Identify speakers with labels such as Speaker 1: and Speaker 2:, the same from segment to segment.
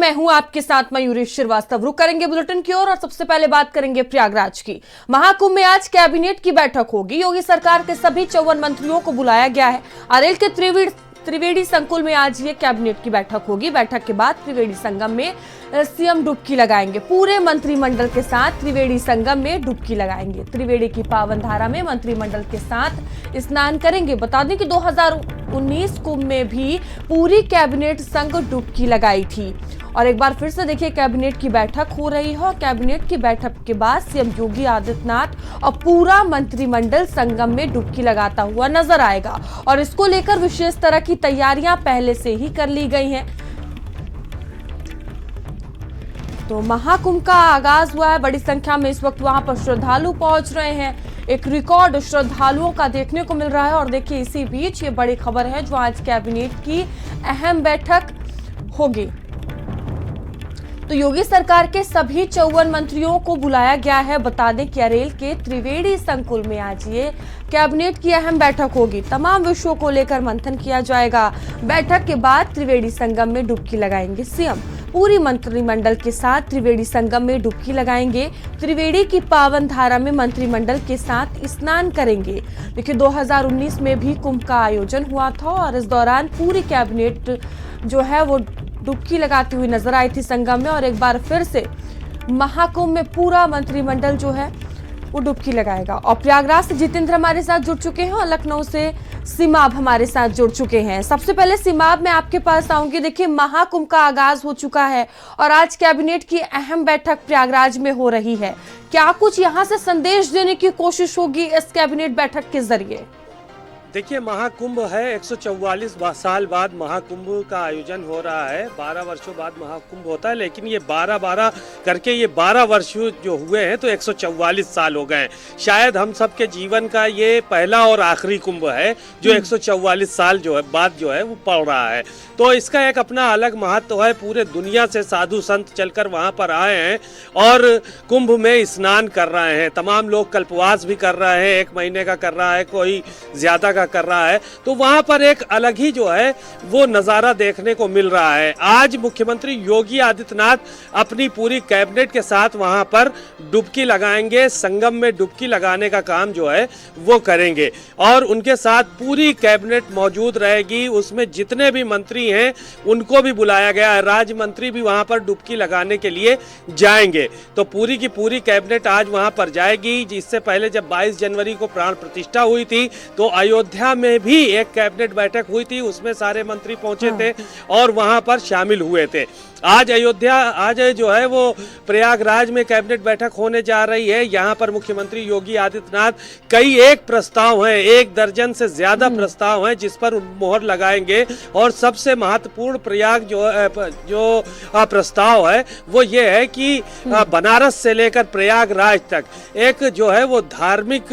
Speaker 1: मैं हूं आपके साथ मयूरी श्रीवास्तव। रुक करेंगे बुलेटिन की ओर और सबसे पहले बात करेंगे प्रयागराज की। महाकुंभ में आज कैबिनेट की बैठक होगी। योगी सरकार के सभी 54 मंत्रियों को बुलाया गया है। अरेल के त्रिवेणी संकुल में आज ये कैबिनेट की बैठक होगी। बैठक के बाद त्रिवेणी संगम में सीएम डुबकी लगाएंगे। पूरे मंत्रिमंडल के साथ त्रिवेणी संगम में डुबकी लगाएंगे। त्रिवेणी की पावन धारा में मंत्रिमंडल के साथ स्नान करेंगे। बता दें कि 2019 कुंभ में भी पूरी कैबिनेट संग डुबकी लगाई थी। और एक बार फिर से देखिए कैबिनेट की बैठक हो रही है। कैबिनेट की बैठक के बाद सीएम योगी आदित्यनाथ और पूरा मंत्रिमंडल संगम में डुबकी लगाता हुआ नजर आएगा। और इसको लेकर विशेष तरह की तैयारियां पहले से ही कर ली गई हैं। तो महाकुंभ का आगाज हुआ है। बड़ी संख्या में इस वक्त वहां पर श्रद्धालु पहुंच रहे हैं। एक रिकॉर्ड श्रद्धालुओं का देखने को मिल रहा है। और देखिए इसी बीच ये बड़ी खबर है जो आज कैबिनेट की अहम बैठक होगी। तो योगी सरकार के सभी 54 मंत्रियों को बुलाया गया है। बता दें कि अरेल के त्रिवेणी संकुल में आज ये कैबिनेट की अहम बैठक होगी। तमाम विषयों को लेकर मंथन किया जाएगा। बैठक के बाद त्रिवेणी संगम में डुबकी लगाएंगे सीएम। पूरी मंत्रिमंडल के साथ त्रिवेणी संगम में डुबकी लगाएंगे। त्रिवेणी की पावन धारा में मंत्रिमंडल के साथ स्नान करेंगे। देखिए 2019 में भी कुंभ का आयोजन हुआ था और इस दौरान पूरी कैबिनेट जो है वो डुबकी लगाती हुई नजर आई थी संगम में। और एक बार फिर से महाकुंभ में पूरा मंत्रिमंडल जो है वो डुबकी लगाएगा। और प्रयागराज से जितेंद्र हमारे साथ जुड़ चुके हैं और लखनऊ से सिमाब हमारे साथ जुड़ चुके हैं। सबसे पहले सिमाब मैं आपके पास आऊंगी। देखिए महाकुंभ का आगाज हो चुका है और आज कैबिनेट की अहम बैठक प्रयागराज में हो रही है। क्या कुछ यहाँ से संदेश देने की कोशिश होगी इस कैबिनेट बैठक के जरिए?
Speaker 2: देखिए महाकुंभ है, 144 साल बाद महाकुंभ का आयोजन हो रहा है। 12 वर्षों बाद महाकुंभ होता है, लेकिन ये 12-12 करके ये 12 वर्ष जो हुए हैं तो 144 साल हो गए। शायद हम सब के जीवन का ये पहला और आखिरी कुंभ है जो 144 साल जो है बाद जो है वो पड़ रहा है। तो इसका एक अपना अलग महत्व है। पूरे दुनिया से साधु संत चलकर वहाँ पर आए हैं और कुंभ में स्नान कर रहे हैं। तमाम लोग कल्पवास भी कर रहे हैं, 1 महीने का कर रहा है, कोई ज्यादा कर रहा है। तो वहां पर एक अलग ही जो है वो नजारा देखने को मिल रहा है। आज मुख्यमंत्री योगी आदित्यनाथ अपनी पूरी कैबिनेट के साथ वहां पर डुबकी लगाएंगे। संगम में डुबकी लगाने का काम जो है वो करेंगे और उनके साथ पूरी कैबिनेट मौजूद रहेगी। उसमें जितने भी मंत्री हैं उनको भी बुलाया गया है। राज्य मंत्री भी वहां पर डुबकी लगाने के लिए जाएंगे। तो पूरी की पूरी कैबिनेट आज वहां पर जाएगी। जिससे पहले जब 22 जनवरी को प्राण प्रतिष्ठा हुई थी तो अयोध्या में भी एक कैबिनेट बैठक हुई थी। उसमें सारे मंत्री पहुंचे थे और वहां पर शामिल हुए थे। आज जो है वो प्रयागराज में कैबिनेट बैठक होने जा रही है। यहाँ पर मुख्यमंत्री योगी आदित्यनाथ कई एक प्रस्ताव हैं, 1 दर्जन से ज्यादा प्रस्ताव हैं जिस पर मोहर लगाएंगे। और सबसे महत्वपूर्ण जो प्रस्ताव है वो ये है कि बनारस से लेकर प्रयागराज तक एक जो है वो धार्मिक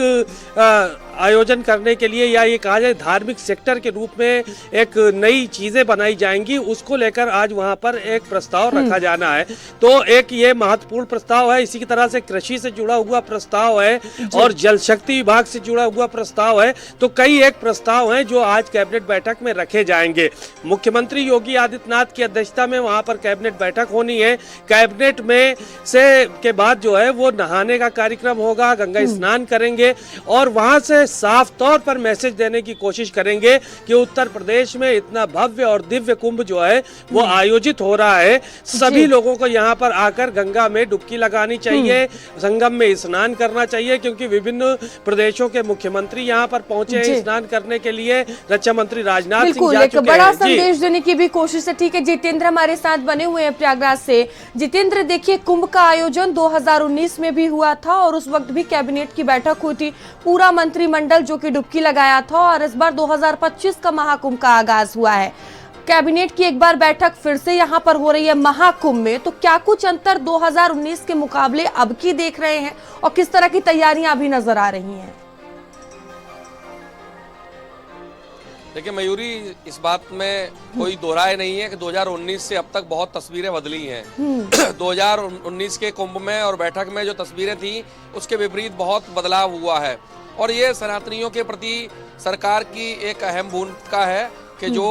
Speaker 2: आयोजन करने के लिए या ये कहा जाए धार्मिक सेक्टर के रूप में एक नई चीजें बनाई जाएंगी। उसको लेकर आज वहां पर एक प्रस्ताव रखा जाना है। तो एक ये महत्वपूर्ण प्रस्ताव है। इसी की तरह से कृषि से जुड़ा हुआ प्रस्ताव है और जल शक्ति विभाग से जुड़ा हुआ प्रस्ताव है। तो कई एक प्रस्ताव हैं जो आज कैबिनेट बैठक में रखे जाएंगे। मुख्यमंत्री योगी आदित्यनाथ की अध्यक्षता में वहां पर कैबिनेट बैठक होनी है। कैबिनेट में के बाद जो है वो नहाने का कार्यक्रम होगा, गंगा स्नान करेंगे और वहां से साफ तौर पर मैसेज देने की कोशिश करेंगे कि उत्तर प्रदेश में इतना भव्य और दिव्य कुंभ जो है वो आयोजित हो रहा है। सभी लोगों को यहाँ पर आकर गंगा में डुबकी लगानी चाहिए, संगम में स्नान करना चाहिए, क्योंकि विभिन्न प्रदेशों के मुख्यमंत्री यहाँ पर पहुंचे हैं स्नान करने के लिए। रक्षा मंत्री राजनाथ सिंह जा चुके हैं।
Speaker 1: बड़ा संदेश देने की भी कोशिश है। ठीक है, जितेंद्र हमारे साथ बने हुए हैं प्रयागराज से। जितेंद्र देखिए कुंभ का आयोजन 2019 में भी हुआ था और उस वक्त भी कैबिनेट की बैठक हुई थी। पूरा मंत्रिमंडल जो कि डुबकी लगाया था और इस बार 2025 का महाकुंभ का आगाज हुआ है। कैबिनेट की एक बार बैठक फिर से यहाँ पर हो रही है महाकुंभ में। तो क्या कुछ अंतर 2019 के मुकाबले अब की देख रहे हैं और किस तरह की तैयारियां अभी नजर आ रही हैं?
Speaker 3: देखिए मयूरी, इस बात में कोई दो राय नहीं है कि 2019 से अब तक बहुत तस्वीरें बदली हैं। 2019 के कुंभ में और बैठक में जो तस्वीरें थी उसके विपरीत बहुत बदलाव हुआ है। और ये सनातनियों के प्रति सरकार की एक अहम भूमिका है कि जो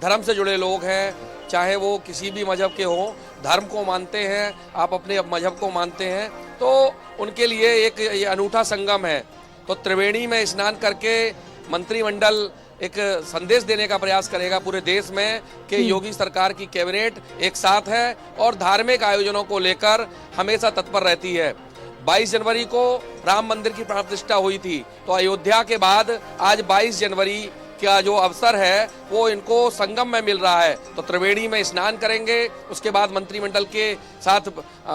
Speaker 3: धर्म से जुड़े लोग हैं चाहे वो किसी भी मजहब के हों, धर्म को मानते हैं, आप अपने मजहब को मानते हैं, तो उनके लिए एक ये अनूठा संगम है। तो त्रिवेणी में स्नान करके मंत्रिमंडल एक संदेश देने का प्रयास करेगा पूरे देश में कि योगी सरकार की कैबिनेट एक साथ है और धार्मिक आयोजनों को लेकर हमेशा तत्पर रहती है। 22 जनवरी को राम मंदिर की प्राण प्रतिष्ठा हुई थी, तो अयोध्या के बाद आज 22 जनवरी का जो अवसर है वो इनको संगम में मिल रहा है। तो त्रिवेणी में स्नान करेंगे, उसके बाद मंत्रिमंडल के साथ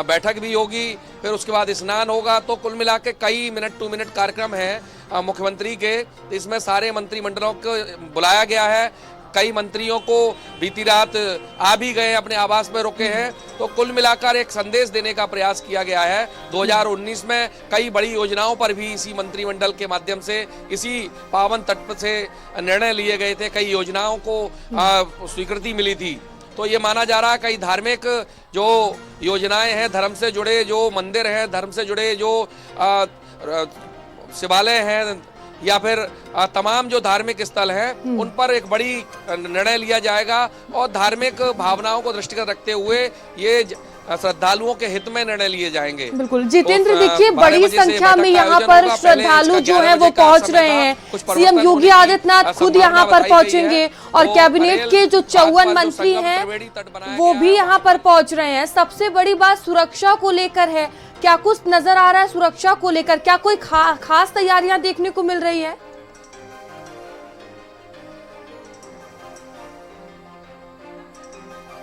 Speaker 3: बैठक भी होगी, फिर उसके बाद स्नान होगा। तो कुल मिला के कई मिनट टू मिनट कार्यक्रम है मुख्यमंत्री के, इसमें सारे मंत्रिमंडलों को बुलाया गया है। कई मंत्रियों को बीती रात आ भी गए, अपने आवास में रुके हैं। तो कुल मिलाकर एक संदेश देने का प्रयास किया गया है। 2019 में कई बड़ी योजनाओं पर भी इसी मंत्रिमंडल के माध्यम से, इसी पावन तट से निर्णय लिए गए थे, कई योजनाओं को स्वीकृति मिली थी। तो ये माना जा रहा है कई धार्मिक जो योजनाएं हैं, धर्म से जुड़े जो मंदिर हैं, धर्म से जुड़े जो शिवालय हैं या फिर तमाम जो धार्मिक स्थल हैं, उन पर एक बड़ी निर्णय लिया जाएगा और धार्मिक भावनाओं को दृष्टिगत रखते हुए ये श्रद्धालुओं के हित में निर्णय लिए जाएंगे।
Speaker 1: बिल्कुल जितेंद्र, देखिए बड़ी संख्या में यहाँ पर श्रद्धालु जो है वो पहुंच रहे हैं। सीएम योगी आदित्यनाथ खुद यहाँ पर पहुंचेंगे और कैबिनेट के जो 54 मंत्री हैं वो भी यहाँ पर पहुंच रहे हैं। सबसे बड़ी बात सुरक्षा को लेकर है, क्या कुछ नजर आ रहा है सुरक्षा को लेकर? क्या कोई खास तैयारियां देखने को मिल रही है?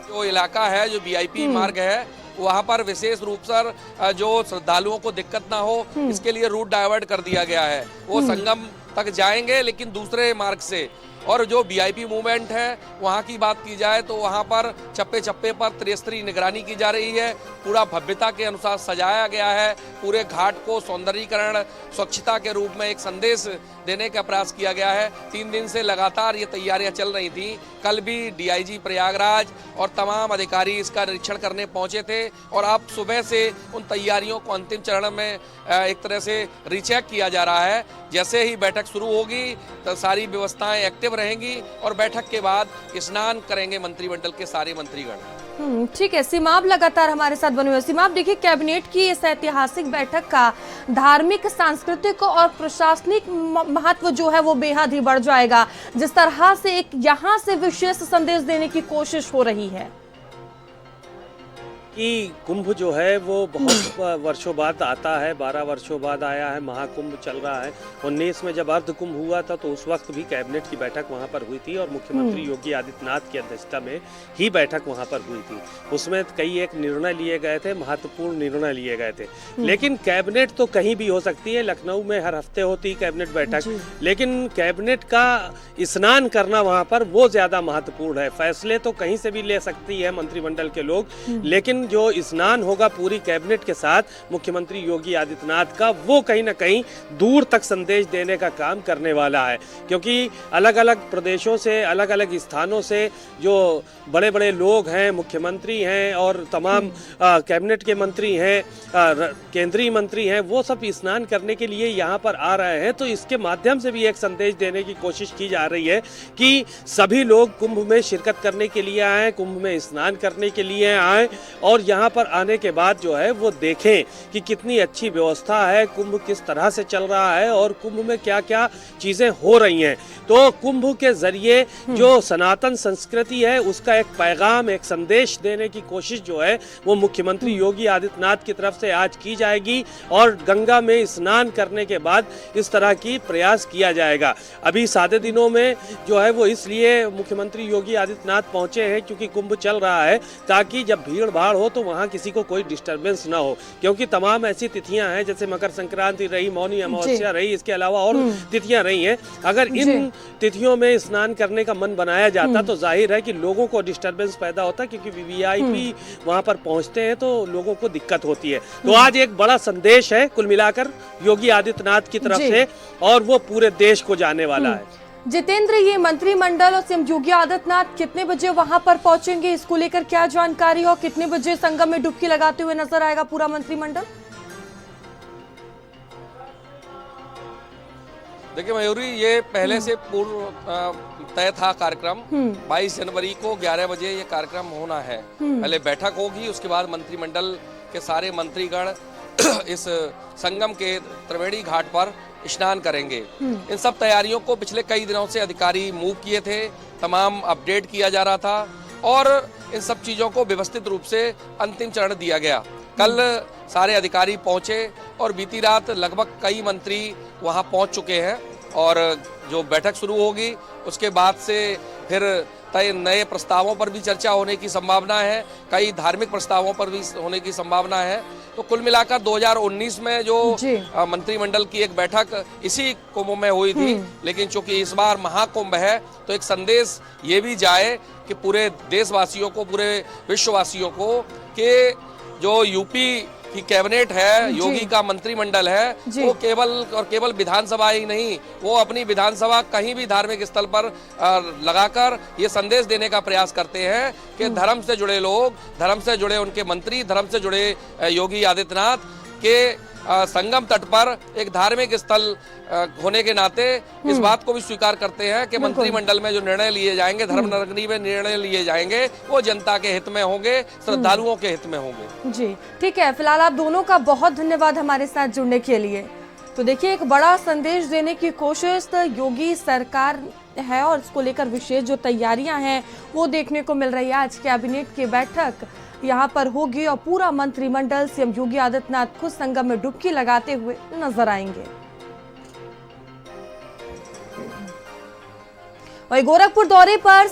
Speaker 3: जो इलाका है, जो वीआईपी मार्ग है, वहां पर विशेष रूप से जो श्रद्धालुओं को दिक्कत ना हो, इसके लिए रूट डाइवर्ट कर दिया गया है। वो संगम तक जाएंगे लेकिन दूसरे मार्ग से। और जो वीआईपी मूवमेंट है वहाँ की बात की जाए तो वहाँ पर चप्पे चप्पे पर त्रिस्तरीय निगरानी की जा रही है। पूरा भव्यता के अनुसार सजाया गया है। पूरे घाट को सौंदर्यीकरण, स्वच्छता के रूप में एक संदेश देने का प्रयास किया गया है। 3 दिन से लगातार ये तैयारियां चल रही थी। कल भी डीआईजी प्रयागराज और तमाम अधिकारी इसका निरीक्षण करने पहुंचे थे और अब सुबह से उन तैयारियों को अंतिम चरण में एक तरह से रीचेक किया जा रहा है। जैसे ही बैठक शुरू होगी तो सारी व्यवस्थाएं एक्टिव रहेंगी और बैठक के बाद स्नान करेंगे मंत्रिमंडल के सारे मंत्रीगण।
Speaker 1: ठीक है, सीमाब लगातार हमारे साथ बने हुए। सीमाब, देखिए कैबिनेट की इस ऐतिहासिक बैठक का धार्मिक, सांस्कृतिक और प्रशासनिक महत्व जो है वो बेहद ही बढ़ जाएगा, जिस तरह से एक यहाँ से विशेष संदेश देने की कोशिश हो रही है
Speaker 2: कि कुंभ जो है वो बहुत वर्षों बाद आता है, 12 वर्षों बाद आया है। महाकुंभ चल रहा है। 19 में जब अर्ध कुंभ हुआ था तो उस वक्त भी कैबिनेट की बैठक वहां पर हुई थी और मुख्यमंत्री योगी आदित्यनाथ की अध्यक्षता में ही बैठक वहां पर हुई थी। उसमें कई एक निर्णय लिए गए थे, महत्वपूर्ण निर्णय लिए गए थे। लेकिन कैबिनेट तो कहीं भी हो सकती है। लखनऊ में हर हफ्ते होती कैबिनेट बैठक, लेकिन कैबिनेट का स्नान करना वहां पर वो ज्यादा महत्वपूर्ण है। फैसले तो कहीं से भी ले सकती है मंत्रिमंडल के लोग, लेकिन जो स्नान होगा पूरी कैबिनेट के साथ मुख्यमंत्री योगी आदित्यनाथ का, वो कहीं ना कहीं दूर तक संदेश देने का काम करने वाला है। क्योंकि अलग अलग प्रदेशों से, अलग अलग स्थानों से जो बड़े बड़े लोग हैं, मुख्यमंत्री हैं और तमाम कैबिनेट के मंत्री हैं, केंद्रीय मंत्री हैं, वो सब स्नान करने के लिए यहाँ पर आ रहे हैं। तो इसके माध्यम से भी एक संदेश देने की कोशिश की जा रही है कि सभी लोग कुंभ में शिरकत करने के लिए आए, कुंभ में स्नान करने के लिए आए और यहाँ पर आने के बाद जो है वो देखें कि कितनी अच्छी व्यवस्था है, कुंभ किस तरह से चल रहा है और कुंभ में क्या क्या चीज़ें हो रही हैं। तो कुंभ के जरिए जो सनातन संस्कृति है उसका एक पैगाम, एक संदेश देने की कोशिश जो है वो मुख्यमंत्री योगी आदित्यनाथ की तरफ से आज की जाएगी और गंगा में स्नान करने के बाद इस तरह की प्रयास किया जाएगा। अभी सादे दिनों में जो है वो इसलिए मुख्यमंत्री योगी आदित्यनाथ पहुंचे हैं क्योंकि कुंभ चल रहा है, ताकि जब भीड़ भाड़ हो तो वहाँ किसी को कोई डिस्टरबेंस ना हो। क्योंकि तमाम ऐसी तिथियां हैं, जैसे मकर संक्रांति रही, मौनी अमावस्या रही, इसके अलावा और तिथियां रही हैं। अगर इन तिथियों में स्नान करने का मन बनाया जाता तो जाहिर है कि लोगों को डिस्टरबेंस पैदा होता, क्योंकि वीआईपी वहाँ पर पहुँचते हैं तो लोगों को दिक्कत होती है। तो आज एक बड़ा संदेश है कुल मिलाकर योगी आदित्यनाथ की तरफ से और वो पूरे देश को जाने वाला है।
Speaker 1: जितेंद्र, ये मंत्रिमंडल और सीएम योगी आदित्यनाथ कितने बजे वहां पर पहुंचेंगे, इसको लेकर क्या जानकारी और कितने बजे संगम में डुबकी लगाते हुए नजर आएगा पूरा मंत्रिमंडल?
Speaker 3: देखिए मयूरी, ये पहले से पूर्व तय था कार्यक्रम। 22 जनवरी को 11 बजे ये कार्यक्रम होना है। पहले बैठक होगी, उसके बाद मंत्रिमंडल के सारे मंत्रीगण इस संगम के त्रिवेणी घाट पर स्नान करेंगे। इन सब तैयारियों को पिछले कई दिनों से अधिकारी मूव किए थे, तमाम अपडेट किया जा रहा था और इन सब चीज़ों को व्यवस्थित रूप से अंतिम चरण दिया गया। कल सारे अधिकारी पहुंचे और बीती रात लगभग कई मंत्री वहां पहुंच चुके हैं और जो बैठक शुरू होगी उसके बाद से फिर तय नए प्रस्तावों पर भी चर्चा होने की संभावना है, कई धार्मिक प्रस्तावों पर भी होने की संभावना है। तो कुल मिलाकर 2019 में जो मंत्रिमंडल की एक बैठक इसी कुंभ में हुई थी, लेकिन चूंकि इस बार महाकुंभ है तो एक संदेश ये भी जाए कि पूरे देशवासियों को, पूरे विश्ववासियों को, कि जो यूपी की कैबिनेट है, योगी का मंत्रिमंडल है, वो केवल विधानसभा ही नहीं, वो अपनी विधानसभा कहीं भी धार्मिक स्थल पर लगाकर ये संदेश देने का प्रयास करते हैं कि धर्म से जुड़े लोग, धर्म से जुड़े उनके मंत्री, धर्म से जुड़े योगी आदित्यनाथ के संगम तट पर एक धार्मिक स्थल होने के नाते इस बात को भी स्वीकार करते हैं कि मंत्रिमंडल में जो निर्णय लिए जाएंगे, धर्म नगरी में निर्णय लिए जाएंगे, वो जनता के हित में होंगे, श्रद्धालुओं के हित में होंगे।
Speaker 1: जी ठीक है, फिलहाल आप दोनों का बहुत धन्यवाद हमारे साथ जुड़ने के लिए। तो देखिए, एक बड़ा संदेश देने की कोशिश तो योगी सरकार है और इसको लेकर विशेष जो तैयारियां हैं वो देखने को मिल रही है। आज कैबिनेट की बैठक यहाँ पर होगी और पूरा मंत्रिमंडल सीएम योगी आदित्यनाथ खुद संगम में डुबकी लगाते हुए नजर आएंगे। वहीं गोरखपुर दौरे पर